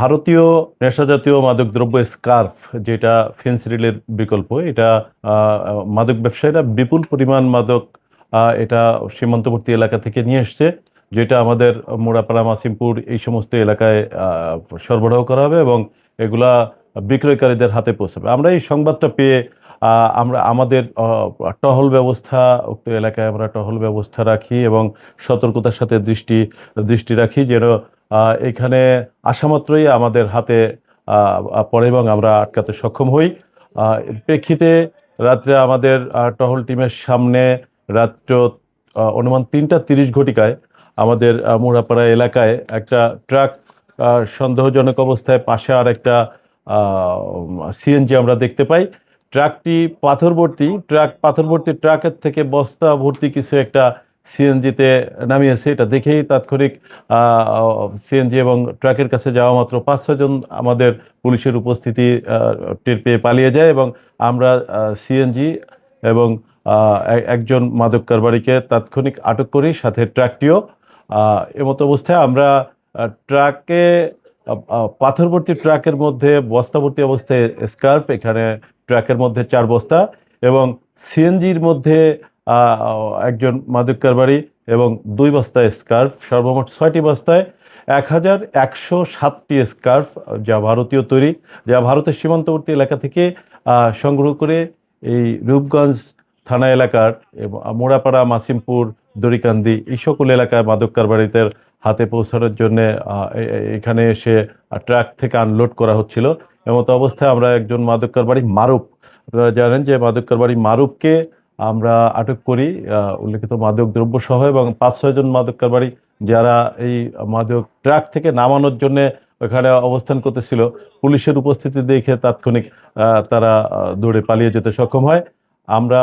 ভারতীয় নেশাজাতীয় মাদকদ্রব্য স্কার্ফ, যেটা ফেন্সিডিলের বিকল্প, এটা মাদক ব্যবসায়ীরা বিপুল পরিমাণ মাদক এটা সীমান্তবর্তী এলাকা থেকে নিয়ে এসছে, যেটা আমাদের মোড়াপাড়া, মাসিমপুর এই সমস্ত এলাকায় সরবরাহ করা হবে এবং এগুলা বিক্রয়কারীদের হাতে পৌঁছাবে। আমরা এই সংবাদটা পেয়ে আমরা আমাদের টহল ব্যবস্থা, উক্ত এলাকায় আমরা টহল ব্যবস্থা রাখি এবং সতর্কতার সাথে দৃষ্টি রাখি যেন এখানে আসামাত্রই আমাদের হাতে পড়ে এবং আমরা আটকাতে সক্ষম হই। এর প্রেক্ষিতে রাত্রে আমাদের টহল টিমের সামনে রাত্র অনুমান 3:30 ঘটিকায় আমাদের মোড়াপাড়া এলাকায় একটা ট্রাক সন্দেহজনক অবস্থায়, পাশে আর একটা সিএনজি আমরা দেখতে পাই। ট্রাকটি পাথরভর্তি ট্রাকের থেকে বস্তা ভর্তি কিছু একটা সিএনজিতে নামিয়েছে। এটা দেখেই তাৎক্ষণিক সিএনজি এবং ট্রাকের কাছে যাওয়া মাত্র 5-6 জন আমাদের পুলিশের উপস্থিতি টের পেয়ে পালিয়ে যায় এবং আমরা সিএনজি এবং একজন মাদক কারবারিকে তাৎক্ষণিক আটক করি, সাথে ট্রাকটিও। এমতো অবস্থায় আমরা ট্রাকে পাথরভর্তি ট্রাকের মধ্যে বস্তাভর্তি অবস্থায় স্কার্ফ, এখানে ট্রাকের মধ্যে 4 বস্তা এবং সিএনজির মধ্যে একজন মাদক কারবারি এবং 2 বস্তায় স্কার্ফ, সর্বমোট 6টি বস্তায় 1107টি স্কার্ফ, যা ভারতীয় তৈরি, যা ভারতের সীমান্তবর্তী এলাকা থেকে সংগ্রহ করে এই রূপগঞ্জ থানা এলাকার এবং মোড়াপাড়া, মাসিমপুর, দড়িকান্দি এই সকল এলাকায় মাদক কারবারিদের হাতে পৌঁছানোর জন্য এখানে এসে ট্রাক থেকে আনলোড করা হচ্ছিল। এমতো অবস্থায় আমরা একজন মাদক কারবারি মারুফ, আপনারা জানেন যে মাদক কারবারি মারুফকে আমরা আটক করি উল্লেখিত মাদক দ্রব্য সহ, এবং 5-6 জন মাদক কারবারি যারা এই মাদক ট্রাক থেকে নামানোর জন্য ওখানে অবস্থান করতেছিল, পুলিশের উপস্থিতি দেখে তাৎক্ষণিক তারা দৌড়ে পালিয়ে যেতে সক্ষম হয়। আমরা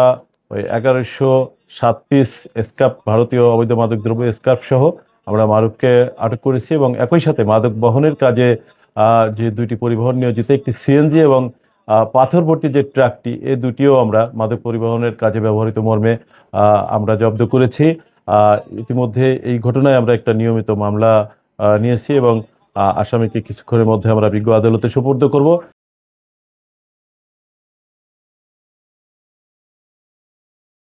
ওই 1107 পিস স্কার্ফ, ভারতীয় অবৈধ মাদক দ্রব্য স্কার্ফ সহ আমরা মারুফকে আটক করেছি এবং একই সাথে মাদক বহনের কাজে যে 2টি পরিবহন নিয়োজিত, একটি সিএনজি এবং পাথরভর্তি যে ট্রাকটি, এই দুটিও আমরা মাদক পরিবহনের কাজে ব্যবহৃত মর্মে আমরা জব্দ করেছি। ইতিমধ্যে এই ঘটনায় আমরা একটা নিয়মিত মামলা নিয়েছি এবং আসামিকে কিছুক্ষণের মধ্যে আমরা বিজ্ঞ আদালতে সোপর্দ করব।